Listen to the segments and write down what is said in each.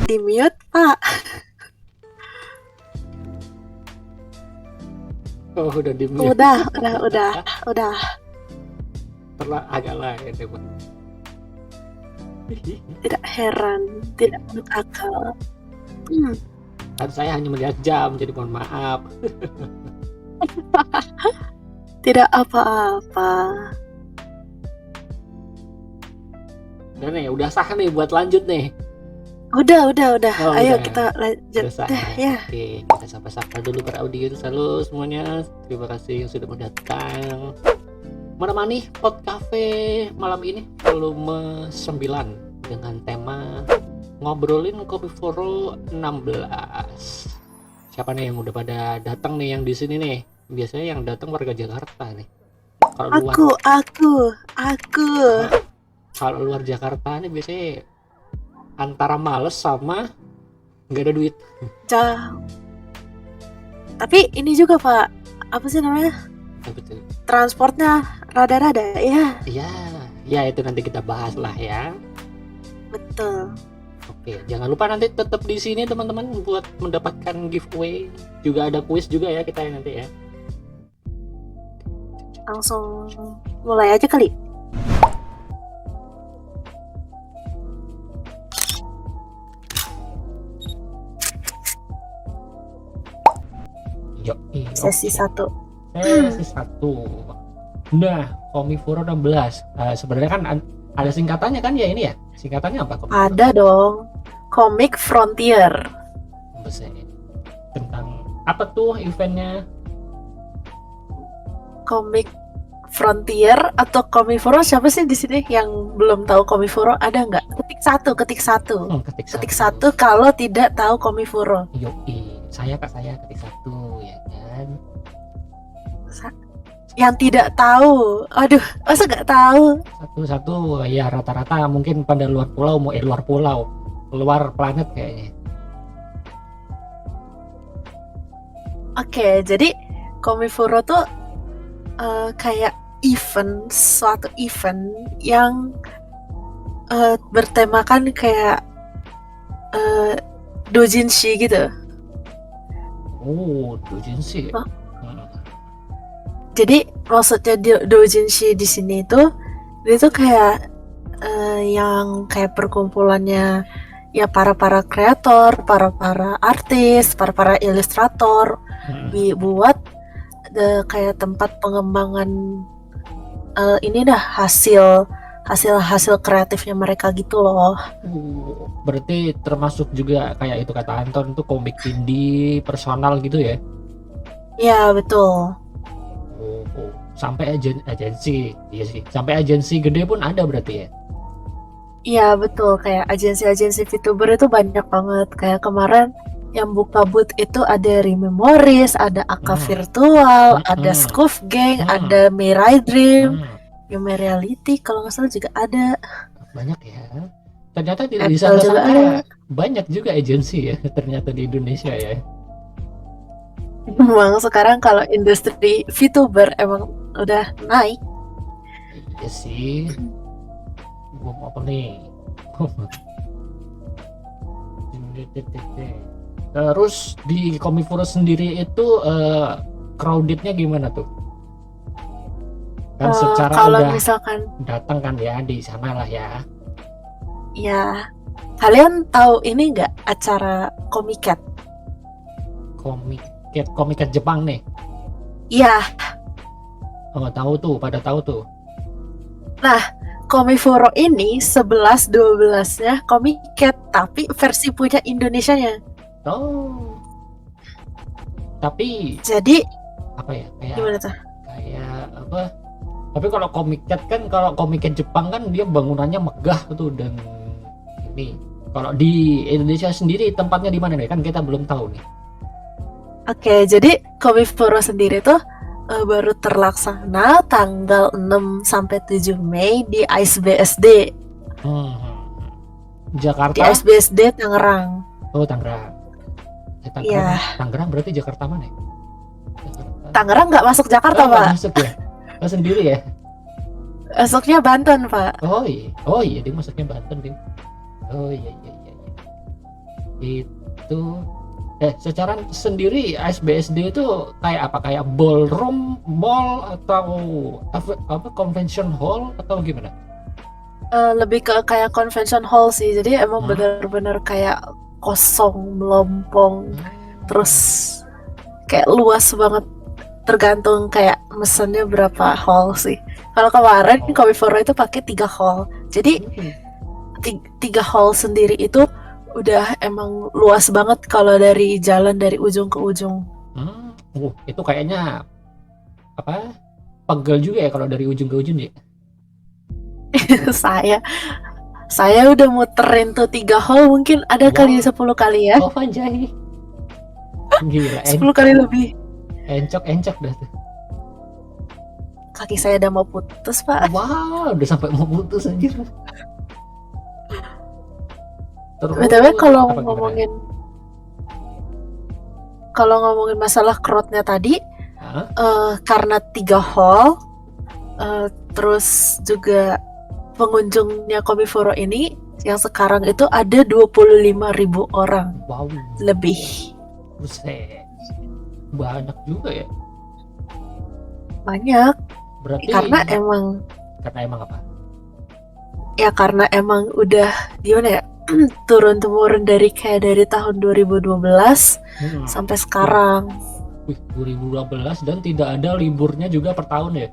Di mute, Pak. Oh, udah di mute. Udah. Terlah agak lain emang. Tidak heran, tidak masuk akal. Dan saya hanya melihat jam, jadi mohon maaf. Tidak apa-apa. Dan nih, udah sah nih buat lanjut nih. Udah. Oh, Ayo udah. kita lanjut deh ya. Oke, kita sapa-sapa dulu para audiens. Halo semuanya, terima kasih yang sudah datang menemani Pod Cafe malam ini volume 9 dengan tema ngobrolin Komiforo 16. Siapa nih yang udah pada datang nih yang di sini nih? Biasanya yang datang warga Jakarta nih. Kalau Aku. Kalau luar Jakarta nih biasanya antara males sama nggak ada duit. Jauh. Tapi ini juga, Pak. Apa sih namanya? Betul. Transportnya rada-rada ya. Ya itu nanti kita bahas lah ya. Betul. Oke, jangan lupa nanti tetap di sini teman-teman buat mendapatkan giveaway. Juga ada kuis juga ya kita nanti ya. Langsung mulai aja kali. Sesi 1. Sesi 1. Nah, Komiforo 16. Sebenarnya kan ada singkatannya kan ya ini ya? Singkatannya apa? Komiforo? Ada dong. Comic Frontier. Tentang apa tuh eventnya? Comic Frontier atau Komiforo, siapa sih di sini yang belum tahu Komiforo? Ada nggak? Ketik satu. Ketik satu kalau tidak tahu Komiforo. Yoi, saya ketik 1 ya kan. Yang tidak tahu, aduh, masa nggak tahu? Satu ya rata-rata mungkin pada luar planet kayaknya. Oke, jadi Komiforo tuh kayak suatu event yang bertemakan kayak doujinshi gitu. Oh, doujinshi. Huh? Jadi maksudnya doujinshi di sini tuh dia tuh kayak yang kayak perkumpulannya ya para kreator, para artis, para ilustrator buat kayak tempat pengembangan hasil kreatifnya mereka gitu loh. Berarti termasuk juga kayak itu kata Anton tuh komik indie personal gitu ya? Iya betul. Sampai agensi, iya sih. Sampai agensi gede pun ada berarti ya? Iya betul, kayak agensi VTuber itu banyak banget. Kayak kemarin yang buka booth itu ada Rememories, ada Aka Virtual, ada Scoof Gang, ada Mirai Dream, Yume Reality kalau nggak salah juga ada. Banyak ya. Ternyata di sana banyak juga agensi ya ternyata di Indonesia ya. Memang sekarang kalau industri VTuber emang udah naik. Iya sih. Gue mau apa nih? Terus di Komiforo sendiri itu crowdednya gimana tuh? Kan secara kalau udah misalkan datang kan ya di sana lah ya. Ya, kalian tahu ini nggak acara Comiket? Comiket Jepang nih. Iya. Oh, tahu tuh, pada tahu tuh. Nah, Komiforo ini 11-12-nya Comiket, tapi versi punya Indonesianya. Oh. Tapi jadi apa ya? Kayak gimana tuh? Kayak apa? Tapi kalau Comiket Jepang kan dia bangunannya megah tuh dan ini. Kalau di Indonesia sendiri tempatnya di mana nih? Kan kita belum tahu nih. Oke, jadi Komiforo sendiri tuh baru terlaksana tanggal 6 sampai 7 Mei di ISBSD. Jakarta. Di ISBSD Tangerang. Oh, Tangerang. Tangerang berarti Jakarta mana? Tangerang nggak masuk Jakarta, Pak. Masuk ya? Oh, sendiri ya? Masuknya Banten, Pak. Oh iya, dia masuknya Banten, deh. Oh iya. Itu secara sendiri ASBSD itu kayak apa? Kayak ballroom, mall atau apa convention hall atau gimana? Lebih ke kayak convention hall sih. Jadi emang Hmm? bener-bener kayak kosong, melompong, terus Hmm. kayak luas banget. Tergantung kayak mesennya berapa hall sih. Kalau kemarin Oh. Comiforo itu pakai 3 hall. Jadi Hmm. 3 hall sendiri itu udah emang luas banget kalau dari jalan dari ujung ke ujung. Hmm. Itu kayaknya apa? Pegel juga ya kalau dari ujung ke ujung ya. saya saya udah muterin tuh 3 hall mungkin ada kali Wah, 10 kali ya. oh anjay. Gila, 10 kali lebih. encok dah tuh. Kaki saya udah mau putus, Pak. Wah, udah sampai mau putus anjir. BTW Terus apa gimana? kalau ngomongin masalah crowd-nya tadi, Hah? karena 3 hall, terus juga pengunjungnya Komiforo ini yang sekarang itu ada 25.000 orang Wow, lebih. buset. Banyak juga ya. Banyak. Berarti Karena emang apa? karena emang udah gimana ya? Turun-temurun dari tahun 2012 Hmm. sampai sekarang. Wih, 2012 dan tidak ada liburnya juga per tahun ya?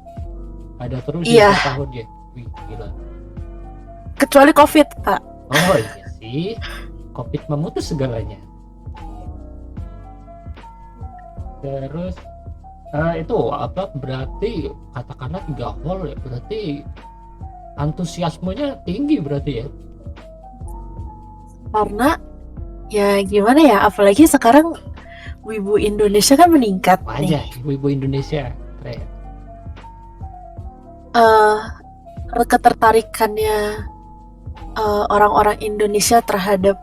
Ada terus ya Iya, per tahun ya? Wih, gila. kecuali Covid, Pak. Oh iya sih, COVID memutus segalanya. Terus itu apa berarti katakanlah 3 hall ya, berarti antusiasmenya tinggi berarti ya? Karena ya gimana ya, apalagi sekarang wibu Indonesia kan meningkat nih. Wajah, ibu-ibu Indonesia keren. Eh Ketertarikannya orang-orang Indonesia terhadap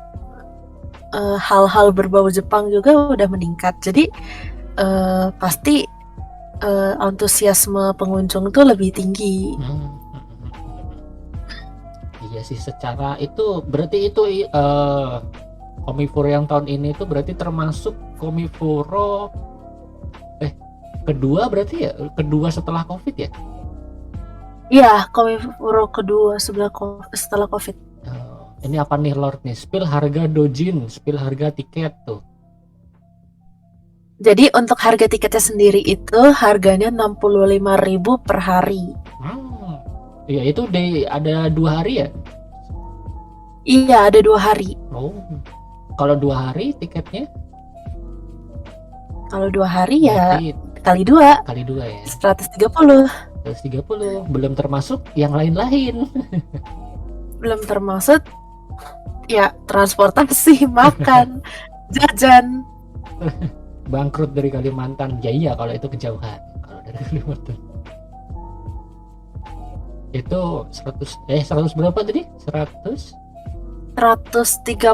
hal-hal berbau Jepang juga udah meningkat. Jadi pasti antusiasme pengunjung tuh lebih tinggi. Iya sih, secara itu berarti itu Komifuro yang tahun ini itu berarti termasuk Komifuro kedua berarti ya, kedua setelah COVID ya? Iya, Komifuro kedua setelah Covid. Ini apa nih Lord nih? Spill harga dojin, spill harga tiket tuh. Jadi untuk harga tiketnya sendiri itu harganya 65.000 per hari. Iya, itu ada 2 hari ya? Iya, ada 2 hari. Oh, kalau 2 hari tiketnya? Kalau 2 hari ya Berarti kali 2, kali 2 ya. 130. 130, belum termasuk yang lain-lain. Belum termasuk ya transportasi, makan, jajan. Bangkrut dari Kalimantan. Ya iya kalau itu kejauhan. Kalau dari Kalimantan. Itu 100 berapa tadi? 100? 132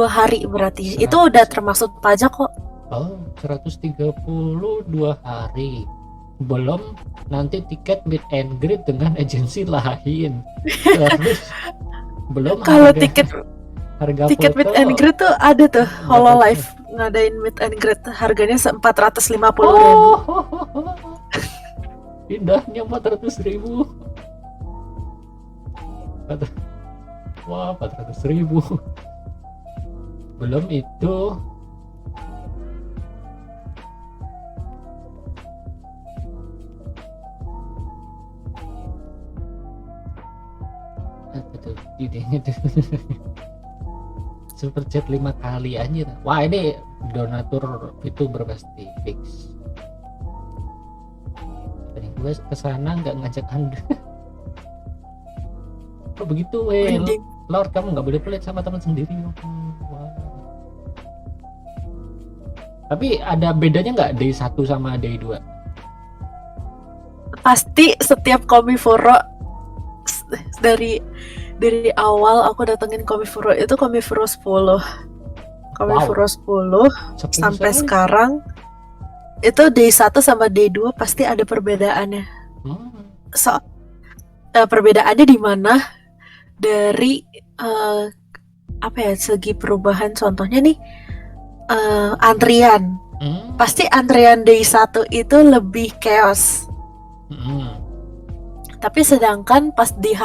hari berarti. 100. Itu udah termasuk pajak kok. Oh, 132 hari. Belum nanti tiket meet and greet dengan agensi lain. Terus belum Kalau harga tiket foto. meet and greet tuh ada tuh Hololive ngadain meet and greet, harganya 450.000. Indahnya 400.000. Wah, 400.000. Belum itu apa tuh idenya tuh. Super chat 5 kali anjir. Wah, ini donatur itu pasti fix. Tadi gue kesana nggak ngajak Anda. Kok begitu Lord, kamu nggak boleh pelit sama teman sendiri. Wah. Tapi ada bedanya nggak day 1 sama day 2? Pasti setiap Komifuro dari awal aku datengin Komifuro itu Komifuro 10. Komifuro 10 sampai sekarang itu day 1 sama day 2 pasti ada perbedaannya. Perbedaannya di mana? Dari apa ya, segi perubahan contohnya nih, antrian. Pasti antrian day 1 itu lebih chaos. Tapi sedangkan pas di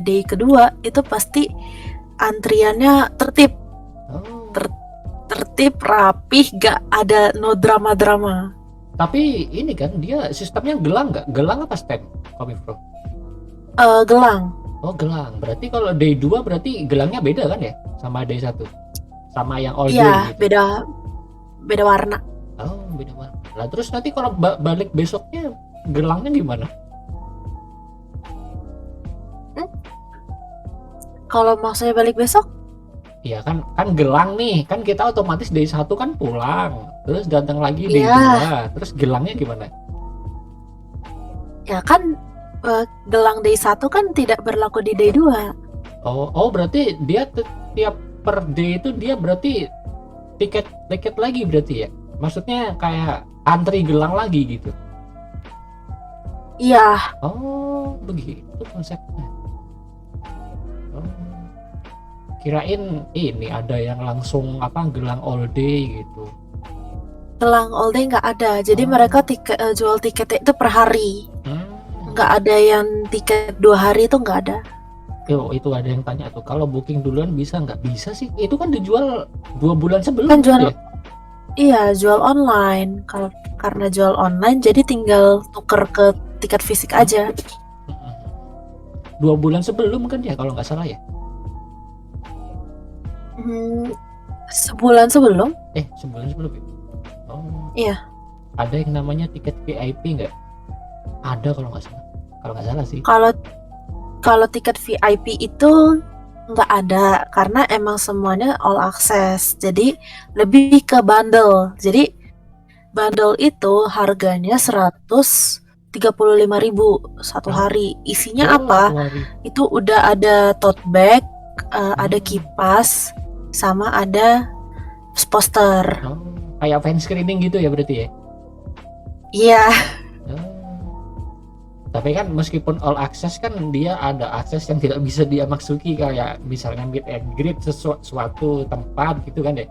day kedua itu pasti antriannya tertib. Oh. Tertib, rapih, gak ada no drama-drama. Tapi ini kan dia sistemnya gelang nggak? Gelang apa stem? Komifro? Gelang. Oh gelang. Berarti kalau day 2 berarti gelangnya beda kan ya? Sama day 1? Sama yang all day Iya, gitu? beda warna. Oh beda warna. Lah terus nanti kalau balik besoknya gelangnya gimana? Kalau maksudnya balik besok? Iya kan gelang nih, kan kita otomatis day 1 kan pulang, terus datang lagi day Iya. 2, terus gelangnya gimana? Ya kan gelang day 1 kan tidak berlaku di day 2. Oh berarti dia tiap per day itu dia berarti tiket lagi berarti ya? Maksudnya kayak antri gelang lagi gitu? Iya. Oh begitu konsepnya. Oh. Kirain ini ada yang langsung gelang all day gitu. Gelang all day nggak ada. Jadi mereka jual tiketnya itu per hari. Nggak ada yang tiket 2 hari, itu nggak ada. Yo, itu ada yang tanya tuh, kalau booking duluan bisa nggak? Bisa sih, itu kan dijual 2 bulan sebelum Kan jual, ya? iya jual online. Karena jual online jadi tinggal tuker ke tiket fisik aja. 2 bulan sebelum kan ya kalau nggak salah ya? Sebulan sebelum? Sebulan sebelum ya? Oh. Iya. Ada yang namanya tiket VIP nggak? Ada kalau nggak salah. Kalau nggak salah sih. Kalau tiket VIP itu nggak ada, karena emang semuanya all access. Jadi lebih ke bundle. Jadi bundle itu harganya 135.000 satu hari. Isinya apa? Itu udah ada tote bag, ada kipas, sama ada poster. Kayak fan screening gitu ya berarti ya? Iya. Tapi kan meskipun all access kan dia ada akses yang tidak bisa dia masuki, kayak misalnya meet and greet suatu tempat gitu kan deh.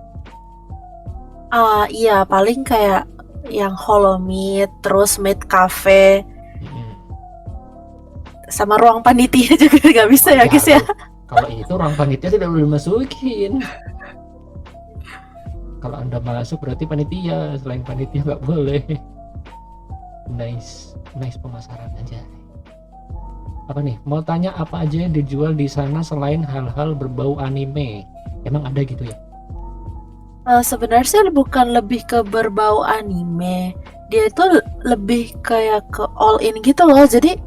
Iya, paling kayak yang Holomeet, terus Meet Cafe, sama ruang panitia juga nggak bisa ya guys ya. Kalau itu ruang panitia tidak boleh masukin. Kalau Anda masuk berarti panitia, selain panitia nggak boleh. Nice pemasaran aja. Apa nih? Mau tanya apa aja yang dijual di sana selain hal-hal berbau anime? Emang ada gitu ya? Sebenarnya sih bukan lebih ke berbau anime. Dia itu lebih kayak ke all in gitu loh. Jadi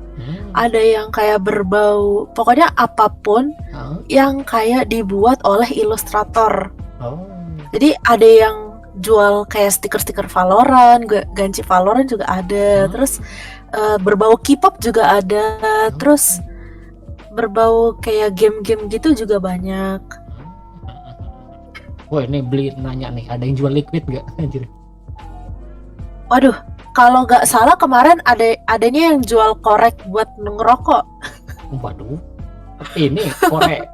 ada yang kayak berbau, pokoknya apapun yang kayak dibuat oleh ilustrator. Jadi ada yang jual kayak stiker-stiker Valorant, ganci Valorant juga ada. Terus berbau K-pop juga ada. Terus berbau kayak game-game gitu juga banyak. Wah, ini beli nanya nih, ada yang jual liquid nggak? Anjir. Waduh, kalau nggak salah kemarin adanya yang jual korek buat ngerokok. Waduh, ini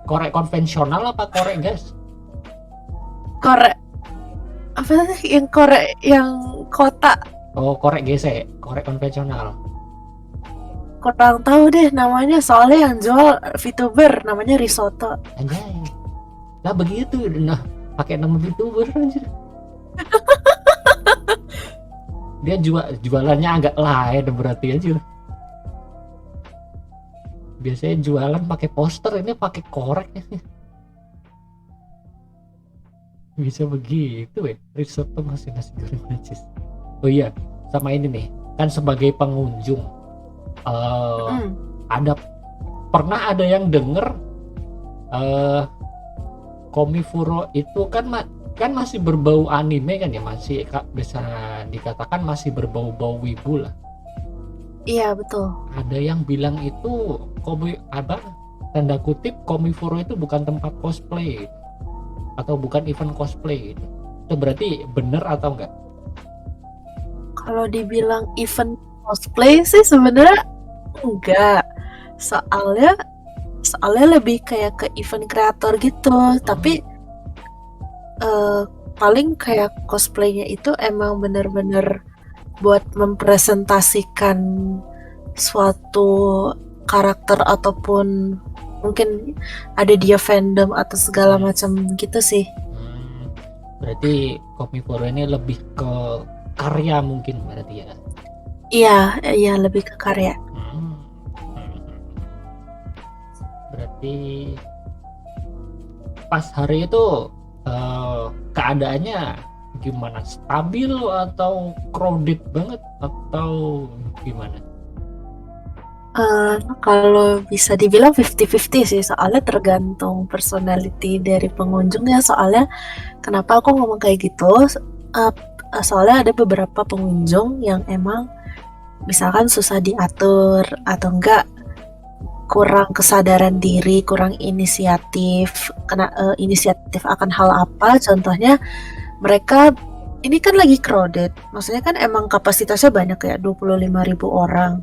korek konvensional apa korek gas? Korek apa sih yang korek yang kotak? Oh, korek gesek, korek konvensional. Kurang tahu deh namanya, soalnya yang jual VTuber namanya Risotto. Anjay. Lah begitu, nah pakai nama VTuber anjir. Dia jualannya agak lain berarti aja. Biasanya jualan pakai poster, ini pakai korek. Bisa begitu ya? Risotto masih nasi goreng najis. Oh iya, sama ini nih, kan sebagai pengunjung pernah ada yang denger Komifuro itu kan masih berbau anime kan ya, masih bisa dikatakan masih berbau-bau wibu lah. Iya betul. Ada yang bilang itu tanda kutip Komifuro itu bukan tempat cosplay atau bukan event cosplay gitu. Itu berarti bener atau enggak? Kalau dibilang event cosplay sih sebenarnya enggak. Soalnya soalnya lebih kayak ke event kreator gitu, tapi paling kayak cosplaynya itu emang bener-bener buat mempresentasikan suatu karakter ataupun mungkin ada dia fandom atau segala macam gitu sih. Berarti Komiforo ini lebih ke karya mungkin berarti ya? Iya lebih ke karya. Berarti pas hari itu keadaannya gimana? Stabil atau crowded banget atau gimana? Kalau bisa dibilang 50-50 sih, soalnya tergantung personality dari pengunjungnya. Soalnya kenapa aku ngomong kayak gitu? Soalnya ada beberapa pengunjung yang emang misalkan susah diatur atau enggak kurang kesadaran diri, kurang inisiatif, inisiatif akan hal apa. Contohnya mereka ini kan lagi crowded, maksudnya kan emang kapasitasnya banyak ya, 25.000 orang.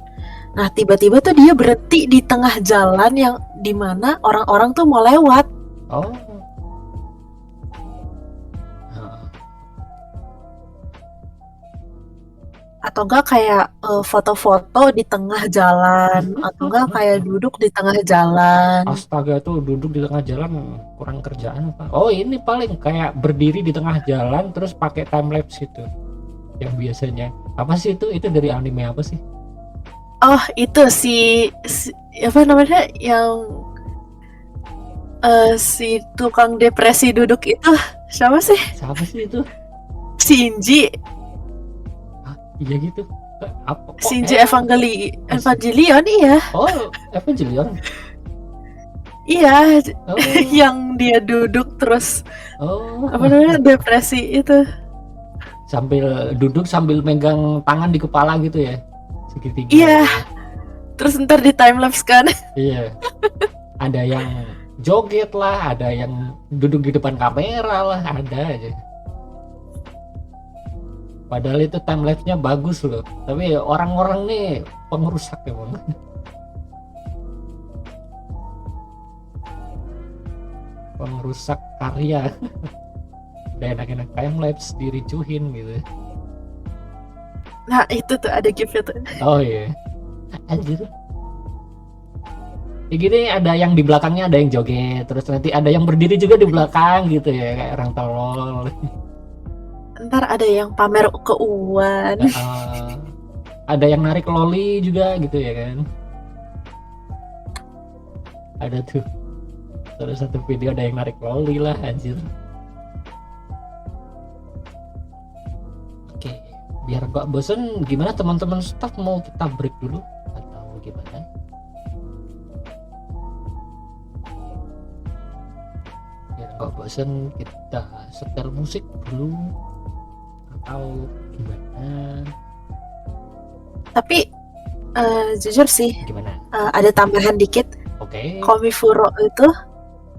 Nah tiba-tiba tuh dia berhenti di tengah jalan yang dimana orang-orang tuh mau lewat. Oh. Atau enggak kayak foto-foto di tengah jalan, atau enggak kayak duduk di tengah jalan. Astaga, tuh duduk di tengah jalan kurang kerjaan apa? Oh, ini paling kayak berdiri di tengah jalan terus pakai time lapse itu. Yang biasanya. Apa sih itu? Itu dari anime apa sih? Oh, itu si apa namanya yang si tukang depresi duduk itu siapa sih? Siapa sih itu? Shinji. Iya gitu. Apa? Shinji Evangelion iya. Oh, Evangelion. Iya, yang dia duduk terus apa namanya depresi itu. Sambil duduk sambil megang tangan di kepala gitu ya. Segitiga. Iya. Terus ntar di time lapse kan. Iya. Ada yang joget lah, ada yang duduk di depan kamera lah, ada aja. Padahal itu time lapse-nya bagus loh. Tapi orang-orang nih pengrusak emang. Pengrusak karya. Udah enak-enak time lapse diricuhin gitu. Nah itu tuh ada gifnya tuh. Oh iya. Anjir. Ya gini, ada yang di belakangnya ada yang joget, terus nanti ada yang berdiri juga di belakang gitu ya, kayak orang tolol. Ntar ada yang pamer keuangan. Ada yang narik loli juga gitu ya kan. Ada tuh terus satu video ada yang narik loli lah, anjir. Oke, biar gak bosen, gimana teman-teman staff, mau kita break dulu atau gimana? Biar gak bosen kita setel musik dulu atau gimana? Tapi jujur sih Gimana? ada tambahan dikit. Oke. Komifuro itu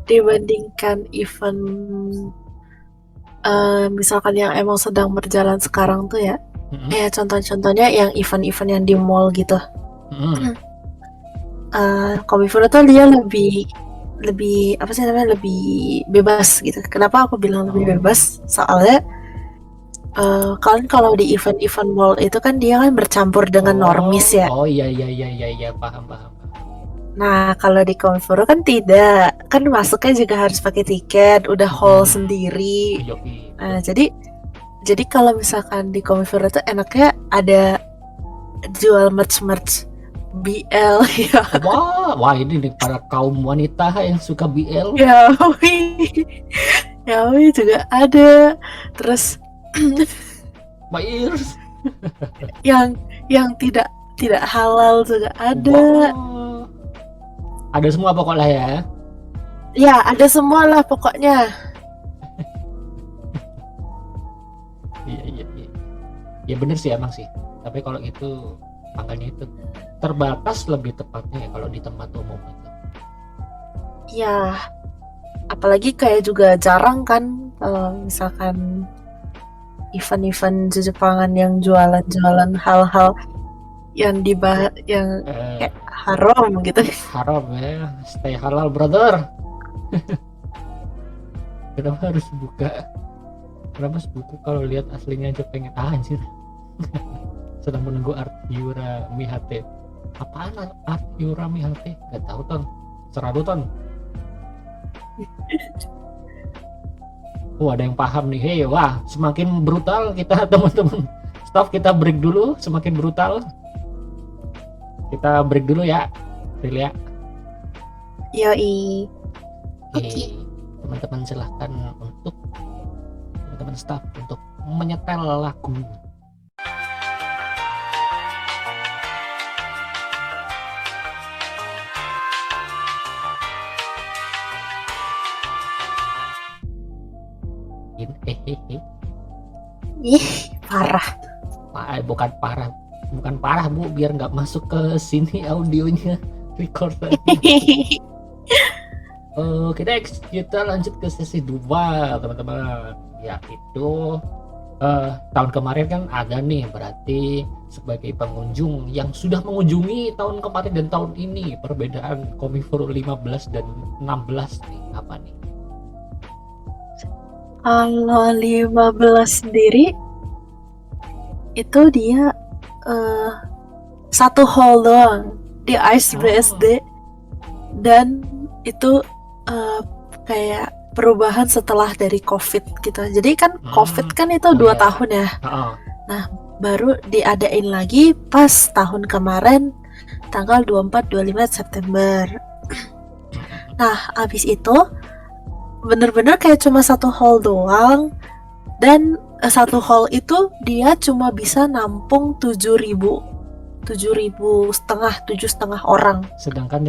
dibandingkan event misalkan yang emang sedang berjalan sekarang tuh ya, ya contoh-contohnya yang event-event yang di mall gitu. Komifuro tuh dia lebih apa sih namanya, lebih bebas gitu. Kenapa aku bilang lebih bebas? Soalnya kalian kalau di event-event mall itu kan dia kan bercampur dengan normis ya. Oh iya paham. Nah kalau di Komifuro kan tidak, kan masuknya juga harus pakai tiket, udah hall sendiri. Nah jadi kalau misalkan di Komifuro tuh enaknya ada jual merch BL ya. Wah ini nih para kaum wanita yang suka BL. Yaoi juga ada. Terus my ears. yang tidak halal juga ada. Ada semua pokoknya ya. Ya ada semua lah pokoknya. Iya. Ya bener sih emang sih. Tapi kalau itu makanya itu terbatas lebih tepatnya ya kalau di tempat umum itu. Ya, apalagi kayak juga jarang kan misalkan event-event Jepangan yang jualan hal-hal yang dibahas, yang kayak haram gitu. Haram ya, stay halal brother. Kenapa harus buka? Kenapa harus buku kalau lihat aslinya aja pengen anjir. Sedang menunggu Artiura Mihate. Apaan Artiura Mihate? Gak tahu ton. Seradu ton. Ada yang paham nih. Hei, wah, semakin brutal kita teman-teman. Stop, kita break dulu. Semakin brutal. Kita break dulu ya, Prilia. Yoi. Oke. Teman-teman silahkan untuk teman-teman staff untuk menyetel lagu. Ih, parah. Bukan parah bu, biar nggak masuk ke sini audionya record tadi. Oke, next kita lanjut ke sesi 2 teman-teman, yaitu tahun kemarin kan ada nih, berarti sebagai pengunjung yang sudah mengunjungi tahun kemarin dan tahun ini, perbedaan Komifuro 15 dan 16 nih apa nih? Kalau 15 sendiri itu dia satu hall doang di Ice BSD, dan itu kayak perubahan setelah dari COVID gitu. Jadi kan COVID kan itu 2 tahun ya. Nah, baru diadain lagi pas tahun kemarin tanggal 24-25 September. Nah, abis itu bener-bener kayak cuma satu hall doang, dan satu hall itu dia cuma bisa nampung 7.500 orang. Sedangkan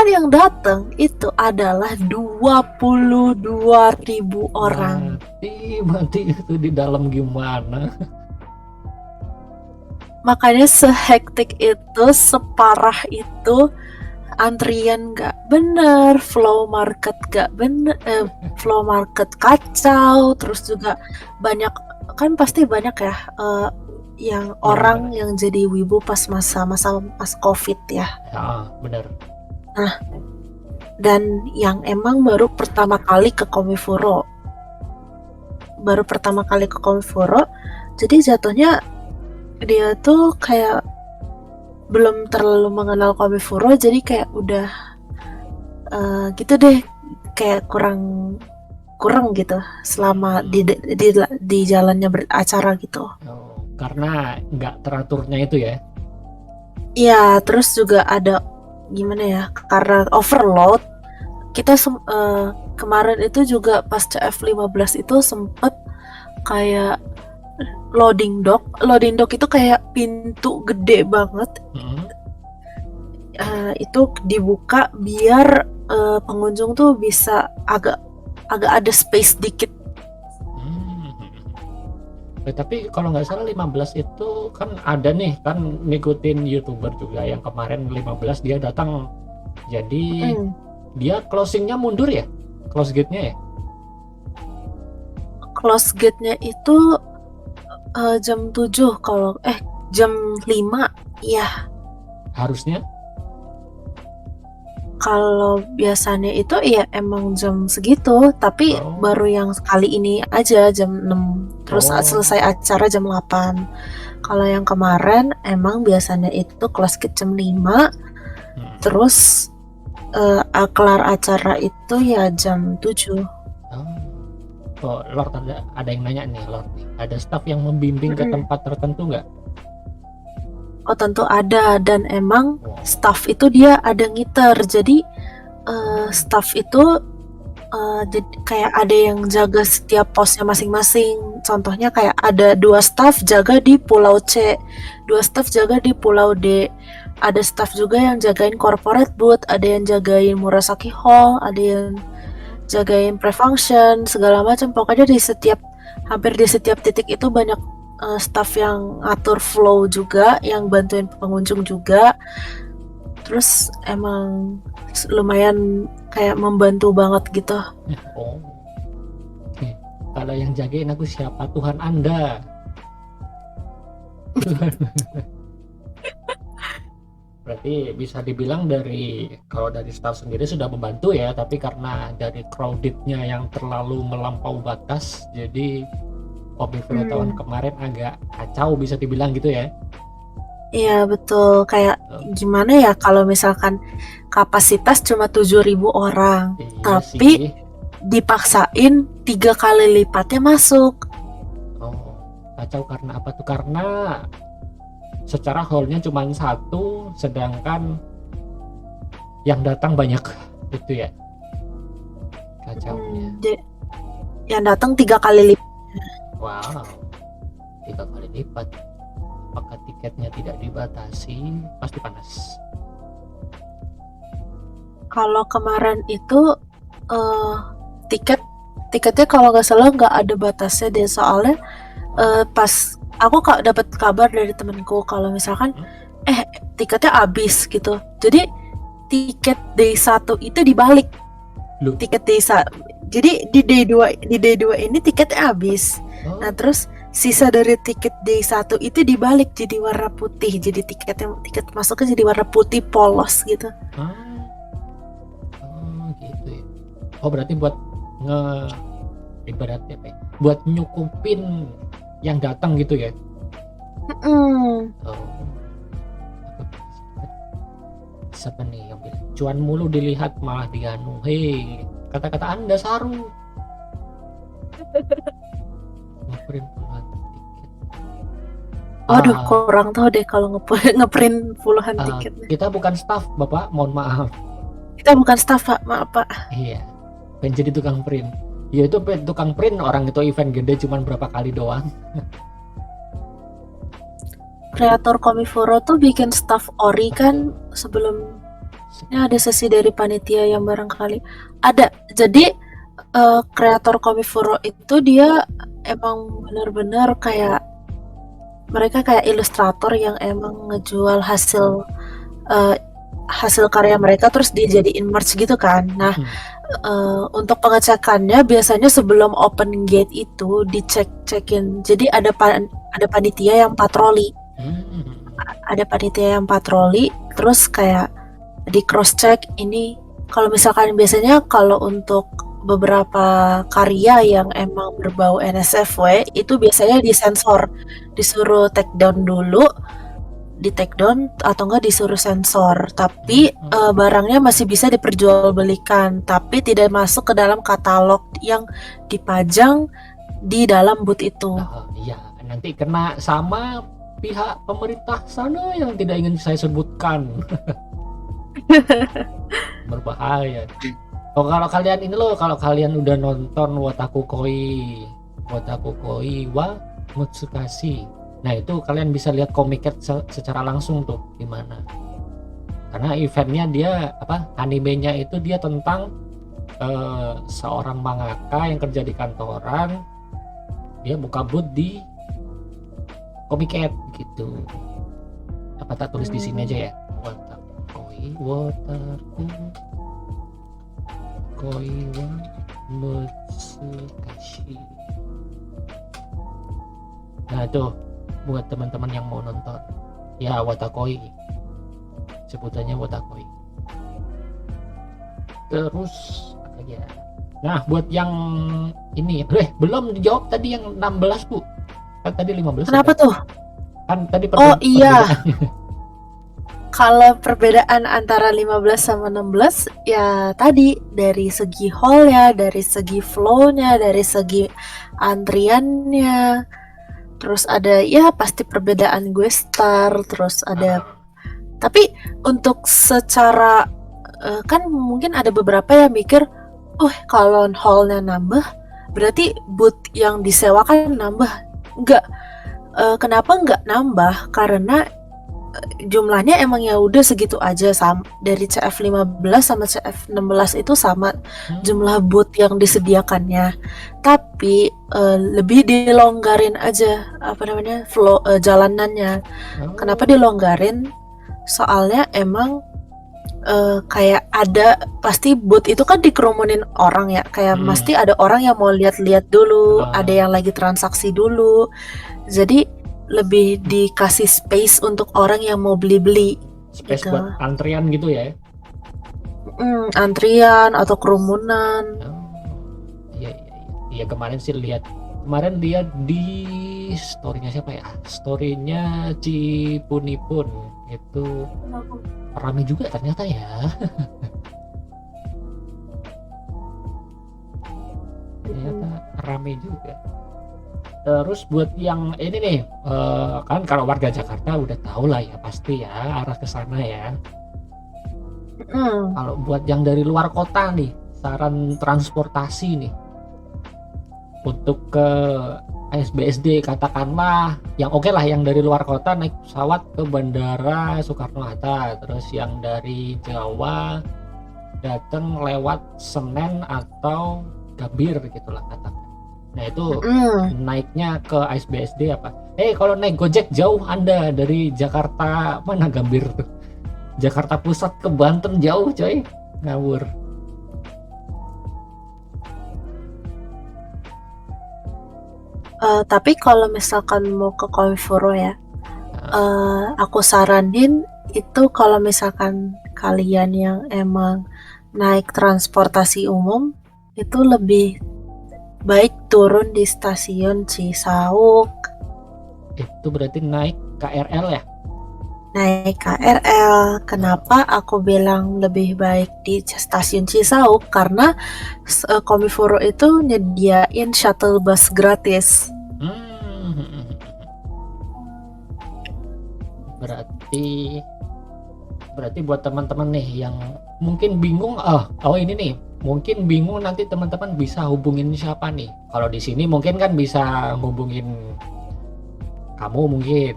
yang datang itu adalah 22.000 orang. Mati itu di dalam gimana? Makanya sehektik itu, separah itu, antrian gak bener, flow market gak bener, flow market kacau, terus juga banyak, kan pasti banyak ya yang orang yang jadi wibu pas masa-masa pas COVID ya. Ya, bener. Nah, dan yang emang baru pertama kali ke Komifuro, jadi jatuhnya dia tuh kayak belum terlalu mengenal Komifuro, jadi kayak udah gitu deh, kayak kurang gitu selama di jalannya beracara gitu. Karena nggak teraturnya itu ya? Iya, terus juga ada gimana ya, karena overload. Kita kemarin itu juga pas CF15 itu sempet kayak loading dock itu kayak pintu gede banget. Itu dibuka biar pengunjung tuh bisa agak ada space dikit. Tapi kalau nggak salah 15 itu kan ada nih, kan ngikutin YouTuber juga yang kemarin 15 dia datang, jadi dia closingnya mundur ya, close gate-nya ya? Close gate-nya itu jam 7 jam 5 ya. Harusnya? Kalau biasanya itu ya emang jam segitu, tapi baru yang sekali ini aja jam 6, terus selesai acara jam 8. Kalau yang kemarin emang biasanya itu close gate jam 5, terus kelar acara itu ya jam 7. Lord, ada yang nanya nih, Lord, ada staff yang membimbing ke tempat tertentu nggak? Oh, tentu ada, dan emang staff itu dia ada ngiter, jadi staff itu jadi kayak ada yang jaga setiap posnya masing-masing. Contohnya kayak ada 2 staff jaga di Pulau C, 2 staff jaga di Pulau D, ada staff juga yang jagain corporate booth, ada yang jagain Murasaki Hall, ada yang jagain pre-function, segala macam. Pokoknya hampir di setiap titik itu banyak staff yang ngatur flow juga, yang bantuin pengunjung juga. Terus emang lumayan kayak membantu banget gitu. Kalau yang jagain aku siapa? Tuhan Anda. Berarti bisa dibilang kalau dari staff sendiri sudah membantu ya, tapi karena dari crowded-nya yang terlalu melampau batas, jadi Omnivoro tahun kemarin agak kacau bisa dibilang gitu ya. Iya betul, kayak gimana ya kalau misalkan kapasitas cuma 7.000 orang, Iya tapi sih. dipaksain 3 kali lipatnya masuk. Oh, kacau karena apa tuh? Karena secara hall-nya cuma satu, sedangkan yang datang banyak itu ya kacaunya. Yang datang 3 kali lipat. Wow, 3 kali lipat. Apakah tiketnya tidak dibatasi? Pasti panas. Kalau kemarin itu tiketnya kalau nggak salah nggak ada batasnya deh, soalnya pas aku dapat kabar dari temenku kalau misalkan tiketnya habis gitu, jadi tiket day 1 itu dibalik. Loh? Tiket day 1, jadi di day 2 ini tiketnya habis. Nah terus sisa dari tiket day 1 itu dibalik jadi warna putih, jadi tiket masuknya jadi warna putih polos gitu. Gitu ya. Oh berarti buat ibaratnya apa ya? Buat nyukupin yang datang gitu ya. Siapa nih yang bilang cuan mulu dilihat malah dianu. Hei, kata-kata Anda Saru. Ngeprint puluhan tiket. Aduh, kurang tahu deh kalau ngeprint puluhan tiket. Kita bukan staff, Bapak, mohon maaf. Kita bukan staff, Pak, maaf, Pak. Iya, pengen jadi tukang print. Ya itu tukang print, orang itu event gede cuman berapa kali doang. Kreator Komiforo tuh bikin staff ori kan sebelumnya ada sesi dari panitia yang barangkali ada. Jadi kreator Komiforo itu dia emang benar-benar kayak mereka kayak ilustrator yang emang ngejual hasil karya mereka terus dijadiin merch gitu kan. Nah untuk pengecekannya biasanya sebelum open gate itu dicek-cekin. Jadi ada panitia yang patroli. Ada panitia yang patroli, terus kayak di cross check ini. Kalau misalkan biasanya kalau untuk beberapa karya yang emang berbau NSFW itu biasanya disensor, disuruh take down dulu, di take down atau enggak disuruh sensor. Tapi barangnya masih bisa diperjualbelikan, tapi tidak masuk ke dalam katalog yang dipajang di dalam booth itu. Iya, nanti kena sama pihak pemerintah sana yang tidak ingin saya sebutkan. Berbahaya. Oh, kalau kalian ini loh, kalau kalian udah nonton Wataku Koi wa Mutsukashi, nah itu kalian bisa lihat komiknya secara langsung tuh gimana. Karena eventnya dia animenya itu dia tentang seorang mangaka yang kerja di kantoran, dia buka booth di Comiket gitu. Apa tak tulis di sini aja ya? Wataku Koi wa Mutsukashi. Nah tuh buat teman-teman yang mau nonton ya, Watakoi, sebutannya Watakoi. Terus apa ya? Nah buat yang ini belum dijawab tadi yang 16 Bu. Kan tadi 15. Kenapa tuh? Kan tadi iya. Kalau perbedaan antara 15 sama 16 ya tadi dari segi hall-nya, dari segi flow-nya, dari segi antriannya. Terus ada ya pasti perbedaan gue star, terus ada tapi untuk secara kan mungkin ada beberapa yang mikir, kalau hall-nya nambah berarti booth yang disewakan nambah. Enggak, kenapa enggak nambah? Karena jumlahnya emang ya udah segitu aja, sama dari CF15 sama CF16 itu sama jumlah booth yang disediakannya, tapi lebih dilonggarin aja flow jalanannya. Kenapa dilonggarin? Soalnya emang kayak ada pasti booth itu kan dikerumunin orang ya, kayak pasti ada orang yang mau lihat-lihat dulu, ada yang lagi transaksi dulu, jadi lebih dikasih space untuk orang yang mau beli-beli. space gitu. buat antrian gitu ya. Antrian atau kerumunan. Oh, iya iya iya. Iya kemarin lihat di storynya siapa ya? Storynya Cipunipun itu rame juga ternyata ya. Ternyata rame juga. Terus buat yang ini nih, kan kalau warga Jakarta udah tahu lah ya pasti ya arah ke sana ya. Kalau buat yang dari luar kota nih, saran transportasi nih untuk ke ASBSD katakanlah yang oke lah yang dari luar kota naik pesawat ke Bandara Soekarno-Hatta, terus yang dari Jawa datang lewat Senen atau Gambir gitulah katakan. Nah itu naiknya ke ASBSD apa? Kalau naik Gojek jauh Anda dari Jakarta mana Gambir tuh? Jakarta Pusat ke Banten jauh coy, ngawur. Tapi kalau misalkan mau ke Komifuro ya, aku saranin itu kalau misalkan kalian yang emang naik transportasi umum itu lebih baik turun di stasiun Cisauk. Itu berarti naik KRL ya? Naik KRL. Kenapa aku bilang lebih baik di stasiun Cisauk? Karena Komifuro itu nyediain shuttle bus gratis. Berarti buat teman-teman nih yang mungkin bingung, ini nih, mungkin bingung nanti teman-teman bisa hubungin siapa nih? Kalau di sini mungkin kan bisa hubungin kamu mungkin.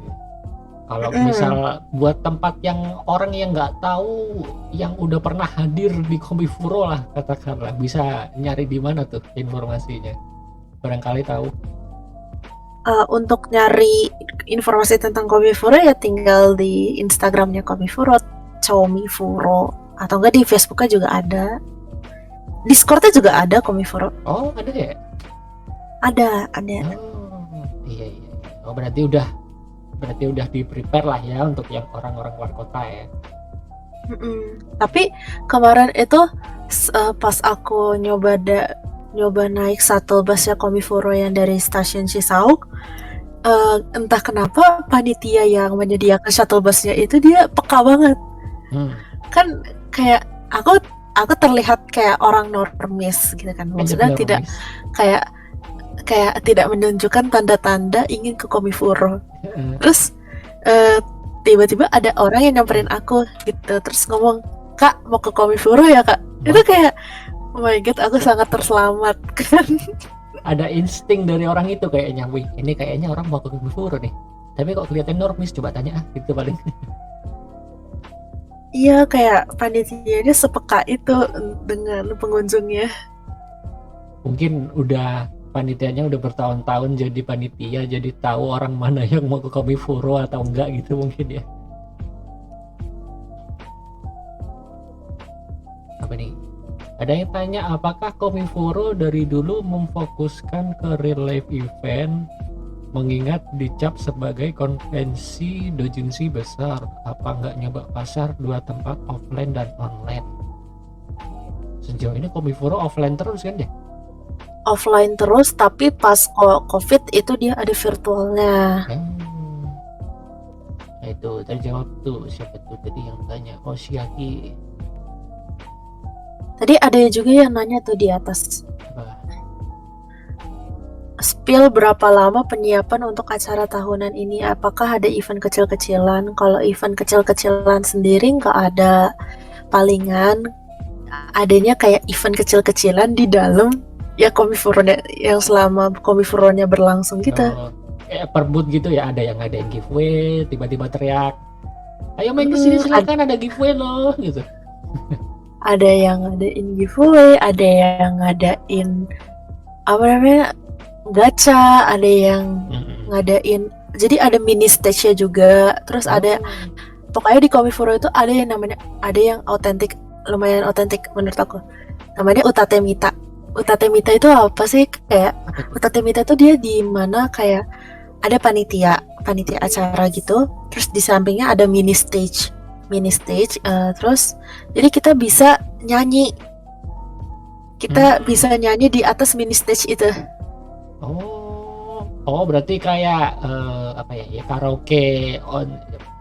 Kalau misal buat tempat yang orang yang nggak tahu, yang udah pernah hadir di Komifuro lah katakanlah, bisa nyari di mana tuh informasinya? Barangkali tahu. Untuk nyari informasi tentang Komifuro ya tinggal di Instagramnya Komifuro, Comifuro, atau enggak di Facebooknya juga ada. Discordnya juga ada Komifuro. Oh ada ya? Ada. Oh iya. Oh berarti udah di prepare lah ya untuk yang orang-orang luar kota ya. Tapi kemarin itu pas aku nyoba naik shuttle busnya Komifuro yang dari stasiun Cisauk, entah kenapa panitia yang menyediakan shuttle busnya itu dia peka banget. Kan kayak aku terlihat kayak orang normis gitu kan, maksudnya tidak kayak tidak menunjukkan tanda-tanda ingin ke Komifuro. Terus tiba-tiba ada orang yang nyamperin aku gitu, terus ngomong, "Kak, mau ke Komifuro ya, Kak?" Itu kayak, oh my god, aku sangat terselamatkan. Ada insting dari orang itu kayaknya, wih, ini kayaknya orang mau ke Komifuro nih. Tapi kok kelihatan normis, coba tanya gitu paling. Iya, kayak panitianya sepeka itu dengan pengunjungnya. Mungkin panitianya udah bertahun-tahun jadi panitia, jadi tahu orang mana yang mau ke Komifuro atau enggak gitu mungkin ya. Apa nih? Ada yang tanya, apakah Komifuro dari dulu memfokuskan ke real life event, mengingat dicap sebagai konvensi doujinshi besar? Apa nggak nyoba pasar dua tempat offline dan online? Sejauh ini Komifuro offline terus kan deh? Offline terus, tapi pas COVID itu dia ada virtualnya. Nah itu terjawab tuh, siapa tuh tadi yang tanya? Oshiaki. Tadi ada juga yang nanya tuh di atas. Spill berapa lama penyiapan untuk acara tahunan ini? Apakah ada event kecil-kecilan? Kalau event kecil-kecilan sendiri nggak ada. Palingan adanya kayak event kecil-kecilan di dalam ya Komifuro-nya yang selama Komifuro-nya berlangsung gitu. Kayak per booth gitu ya, ada yang giveaway, tiba-tiba teriak, "Ayo main kesini silakan, ada giveaway loh," gitu. Ada yang ngadain giveaway, ada yang ngadain gacha, ada yang ngadain, jadi ada mini stage-nya juga. Terus ada, pokoknya di Komifuro itu ada yang namanya, ada yang otentik, lumayan otentik menurut aku, namanya Utate Mita. Utate Mita itu apa sih? Kayak Utate Mita itu dia di mana kayak ada panitia acara gitu, terus di sampingnya ada mini stage mini stage, terus jadi kita bisa nyanyi. Kita bisa nyanyi di atas mini stage itu. Oh, berarti kayak apa ya, karaoke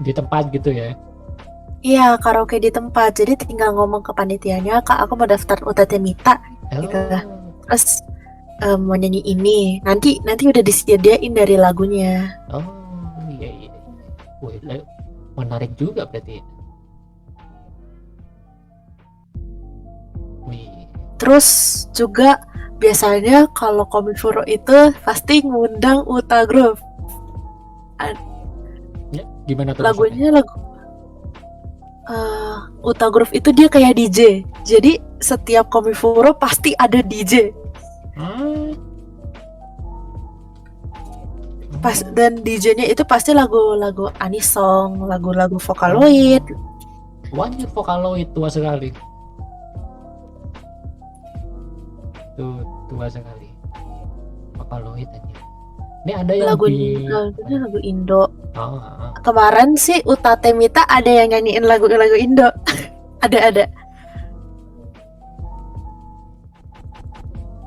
di tempat gitu ya? Iya, karaoke di tempat. Jadi tinggal ngomong ke panitianya, Kak, aku mau daftar UTT Mita gitu. Terus mau nyanyi ini. Nanti udah disediain dari lagunya. Oh, iya. Wih, menarik juga berarti. Wih. Terus juga biasanya kalau Komifuro itu pasti ngundang Uta Group. Ya, gimana tuh Lagunya lagu Uta Group itu dia kayak DJ. Jadi setiap Komifuro pasti ada DJ. Dan DJ-nya itu pasti lagu-lagu anisong, lagu-lagu Vocaloid. Wajib Vocaloid tua sekali. Tua sekali. Vocaloid aja. Ini ada yang lagu Indo. Kemarin sih UTT Mita ada yang nyanyiin lagu-lagu Indo. ada.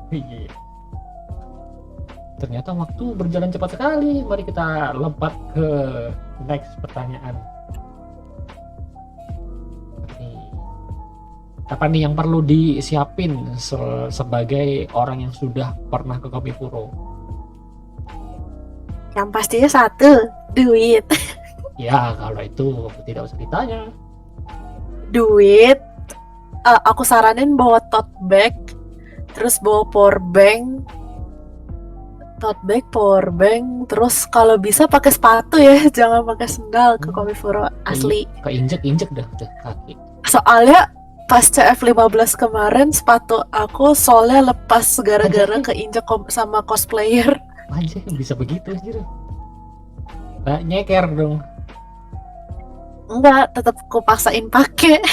Iya. Ternyata waktu berjalan cepat sekali. Mari kita lompat ke next pertanyaan. Apa nih yang perlu disiapin sebagai orang yang sudah pernah ke Komifuro? Yang pastinya satu, duit. Ya, kalau itu tidak usah ditanya. Duit. Aku saranin bawa tote bag, terus bawa power bank. Tote bag, power bank, terus kalau bisa pakai sepatu ya, jangan pakai sendal ke Komifuro asli. Keinjek dah kaki. Soalnya pas CF15 kemarin sepatu aku solnya lepas gara-gara keinjek sama cosplayer. Anjir, bisa begitu anjir. Nah, nyeker dong. Enggak, tetap aku paksain pakai.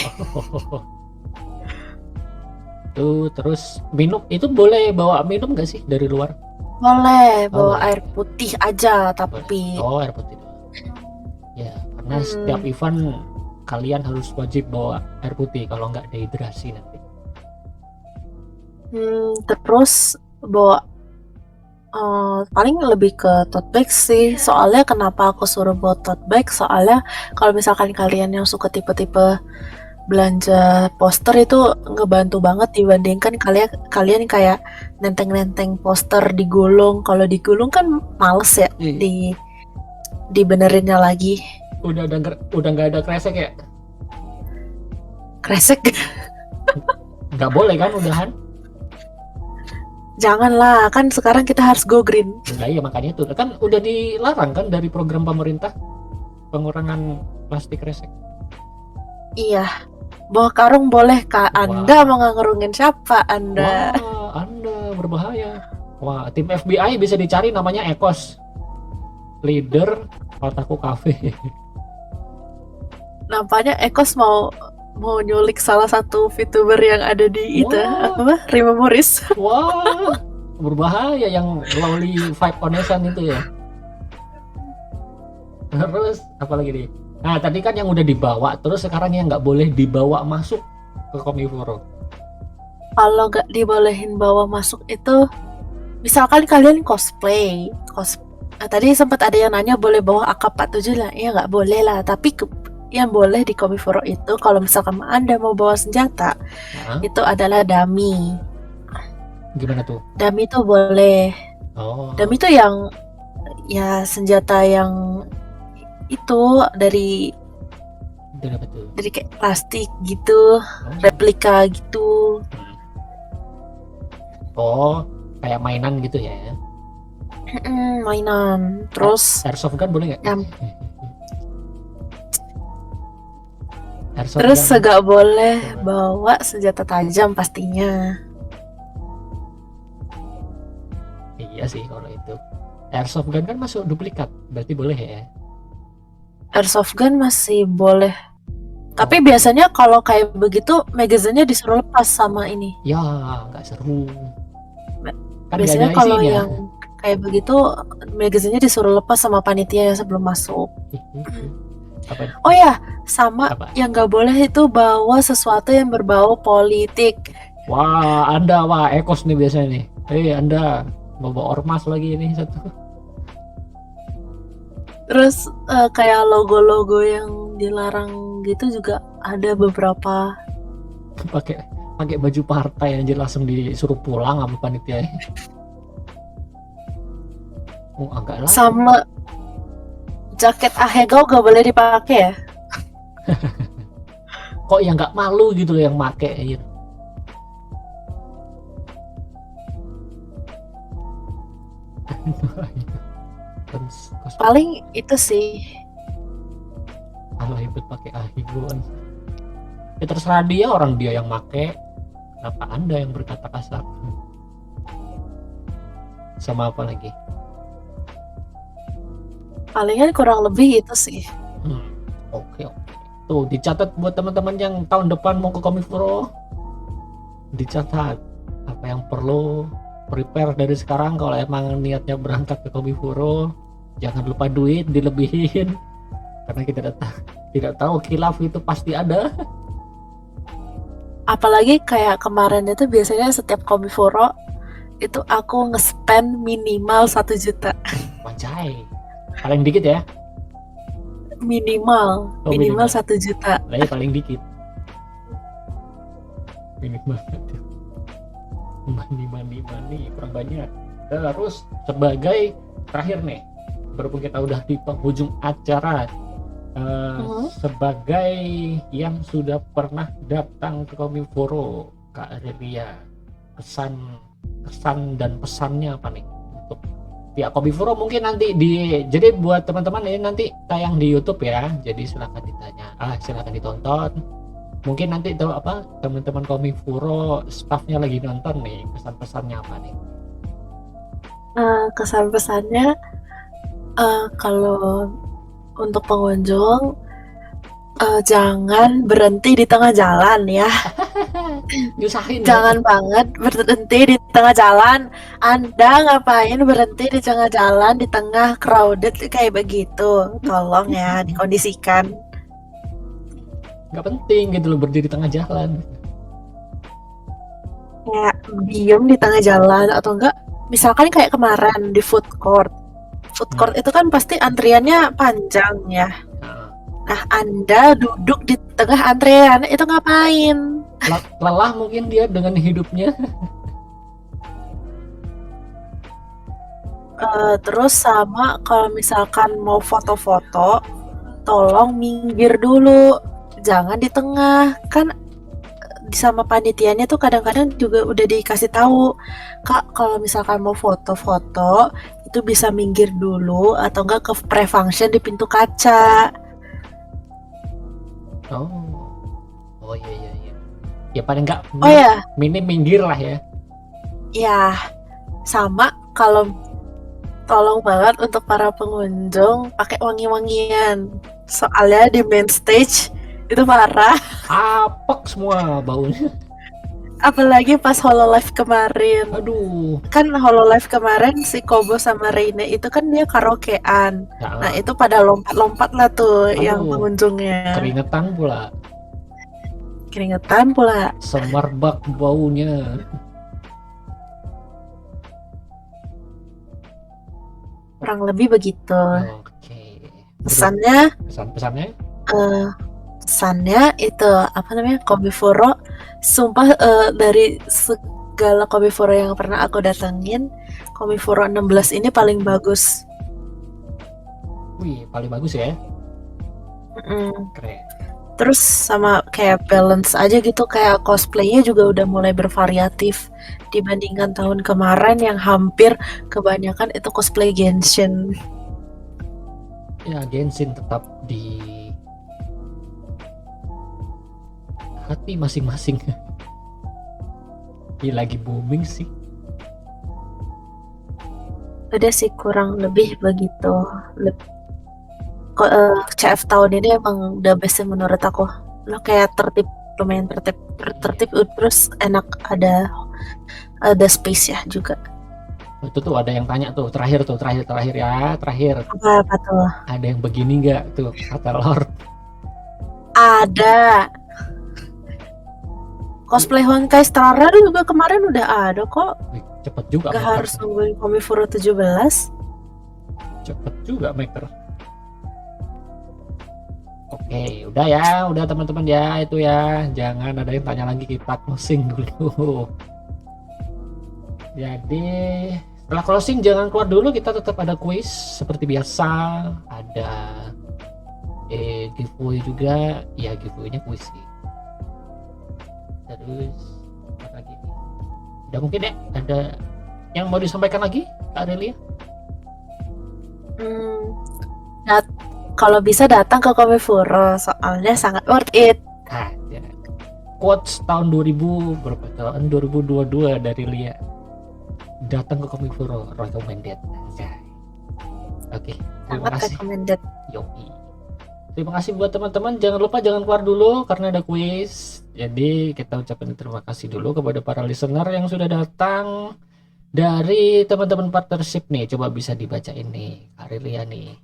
Tuh, terus minum itu boleh bawa minum nggak sih dari luar? Boleh, bawa air putih aja tapi. Air putih doang. Ya, karena setiap event kalian harus wajib bawa air putih kalau nggak dehidrasi nanti. Terus bawa paling lebih ke tote bag sih. Soalnya kenapa aku suruh bawa tote bag? Soalnya kalau misalkan kalian yang suka tipe-tipe belanja poster itu ngebantu banget dibandingkan kalian kayak nenteng-nenteng poster digulung. Kalau digulung kan males ya dibenerinnya lagi. Udah nggak ada kresek ya? Kresek? Nggak boleh kan udahan? Janganlah, kan sekarang kita harus go green. Nah, iya makanya itu kan udah dilarang kan dari program pemerintah pengurangan plastik kresek. Iya, bawa karung boleh Kak. Anda mau ngerungin siapa Anda? Wah, Anda berbahaya. Wah, tim FBI bisa dicari namanya Ekos, leader Otaku Cafe. Nampaknya Ekos mau nyulik salah satu VTuber yang ada di itu apa? Rimemoris. Wah, berbahaya yang lowly vibe onesan itu ya. Terus apa lagi nih? Nah, tadi kan yang udah dibawa, terus sekarang yang nggak boleh dibawa masuk ke Komifuro. Kalau nggak dibolehin bawa masuk itu, misalkan kalian cosplay. Tadi sempat ada yang nanya boleh bawa AK-47 lah. Ya nggak boleh lah, tapi yang boleh di Komifuro itu kalau misalkan Anda mau bawa senjata, itu adalah dummy. Gimana tuh? Dummy itu boleh. Dummy itu yang ya senjata yang itu dari apa tuh? Dari kayak plastik gitu, replika gitu. Kayak mainan gitu ya? Mainan. Terus airsoft gun boleh nggak? Terus nggak boleh bawa senjata tajam pastinya. Iya sih kalau itu. Airsoft gun kan masuk duplikat, berarti boleh ya? Airsoft gun masih boleh. Tapi biasanya kalau kayak begitu magazinnya disuruh lepas sama ini. Ya, nggak seru. Kan biasanya kalau yang kayak begitu magazinnya disuruh lepas sama panitia yang sebelum masuk. Apa? Oh ya, sama Apa? yang nggak boleh itu bawa sesuatu yang berbau politik. Wah, Anda wah ekos nih biasanya nih. Anda bawa ormas lagi ini satu. Terus kayak logo-logo yang dilarang gitu juga ada beberapa. pakai pakai baju partai yang langsung disuruh pulang sama panitia. Oh, agak lah. Sama jaket Ahegao gak boleh dipakai ya. Kok yang nggak malu gitu loh yang make gitu. Paling itu sih. Kalau hebat pakai ahiguan. Ya terserah dia, orang dia yang make. Kenapa Anda yang berkata kasar? Sama apa lagi? Palingan kurang lebih itu sih. Oke. Tuh dicatat buat teman-teman yang tahun depan mau ke Komifuro. Dicatat apa yang perlu prepare dari sekarang kalau emang niatnya berangkat ke Komifuro. Jangan lupa duit dilebihin karena kita tidak tahu khilaf itu pasti ada. Apalagi kayak kemarin itu biasanya setiap Komifuro itu aku nge-spend minimal 1 juta. Wajay. Paling dikit ya? Minimal 1 juta. Lah paling dikit. Minimal. Mani kurang banyak. Terus sebagai terakhir nih, berhubung kita udah di penghujung acara, sebagai yang sudah pernah datang ke Komifuro, Kak Adelia, kesan dan pesannya apa nih untuk pihak Komifuro? Mungkin nanti jadi buat teman-teman ini nanti tayang di YouTube ya, jadi silakan ditonton. Mungkin nanti tahu apa teman-teman Komifuro staffnya lagi nonton nih, pesan-pesannya apa nih? Kesan-pesannya kalau untuk pengunjung jangan berhenti di tengah jalan ya. Nyusahin. Jangan banget berhenti di tengah jalan. Anda ngapain berhenti di tengah jalan di tengah crowded kayak begitu? Tolong ya dikondisikan. Nggak penting gitu loh berdiri di tengah jalan. Kayak diem di tengah jalan atau enggak misalkan kayak kemarin di food court itu kan pasti antriannya panjang ya. Nah Anda duduk di tengah antrian itu ngapain? Lelah mungkin dia dengan hidupnya. Terus sama kalau misalkan mau foto-foto tolong minggir dulu, jangan di tengah. Kan sama panitianya tuh kadang-kadang juga udah dikasih tahu, Kak kalau misalkan mau foto-foto itu bisa minggir dulu atau enggak ke pre-function di pintu kaca. Oh iya. Ya paling enggak minim minggir lah ya. Ya, sama kalau tolong banget untuk para pengunjung pakai wangi-wangian. Soalnya di main stage itu parah. Apek semua baunya. Apalagi pas Hololive kemarin. Aduh. Kan Hololive kemarin si Kobo sama Reine itu kan dia karaokean. Nah itu pada lompat-lompat lah tuh. Aduh, yang pengunjungnya. Keringetan pula. Semerbak baunya. Kurang lebih begitu. Oke. Pesannya itu apa namanya, Komifuro sumpah dari segala Komifuro yang pernah aku datengin, Komifuro 16 ini paling bagus. Wih, paling bagus ya. Keren. Terus sama kayak balance aja gitu, kayak cosplaynya juga udah mulai bervariatif dibandingkan tahun kemarin yang hampir kebanyakan itu cosplay Genshin. Ya Genshin tetap di hati masing-masing. Ini lagi booming sih. Udah sih kurang lebih begitu. CF tahun ini emang udah best menurut aku. Lo kayak lumayan tertib terus enak, ada space ya juga. Itu tuh ada yang tanya tuh, terakhir ya, terakhir. Apa tuh? Ada yang begini nggak tuh kata Lord? Ada. Cosplay Honkai Star Rail juga kemarin udah ada kok. Wih, cepet juga Gak Maker. harus nungguin Komifuro 17. Cepet juga Maker. Oke, udah ya, udah teman-teman ya, itu ya. Jangan ada yang tanya lagi, kita closing dulu. Jadi setelah closing jangan keluar dulu, kita tetap ada quiz seperti biasa, ada giveaway juga, ya giveaway-nya quiz sih. Terus apa lagi? Udah mungkin ya, ada yang mau disampaikan lagi Kak Adelia? Kalau bisa datang ke Komifuro, soalnya sangat worth it. Ya. Quotes tahun 2000 berapa tahun 2022 dari Lia. Datang ke Komifuro, recommended. Oke, terima Sangat kasih. recommended. Yoi. Terima kasih buat teman-teman. Jangan lupa jangan keluar dulu karena ada quiz. Jadi kita ucapkan terima kasih dulu kepada para listener yang sudah datang dari teman-teman partnership nih. Coba bisa dibacain nih, Arilia nih.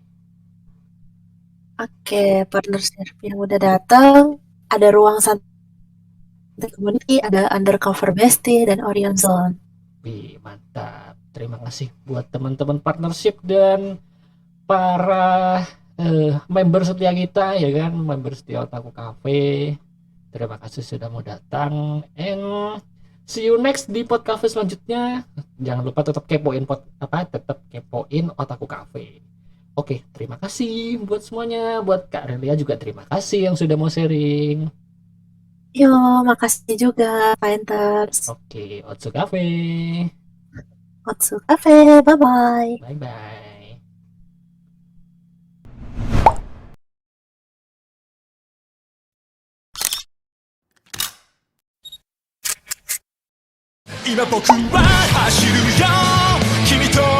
Oke, partnership yang udah datang, ada Ruang Santai Community, ada Undercover Bestie, dan Orion Zone. Wih, mantap. Terima kasih buat teman-teman partnership dan para member setia kita, ya kan, member setia Otaku Cafe. Terima kasih sudah mau datang, and see you next di podcast selanjutnya. Jangan lupa tetap kepoin Otaku Cafe. Oke, terima kasih buat semuanya. Buat Kak Relia juga terima kasih yang sudah mau sharing. Yo, makasih juga, Painters. Oke, Otsu Cafe. Otsu Cafe, bye-bye. Bye-bye. 今僕は走るよ君と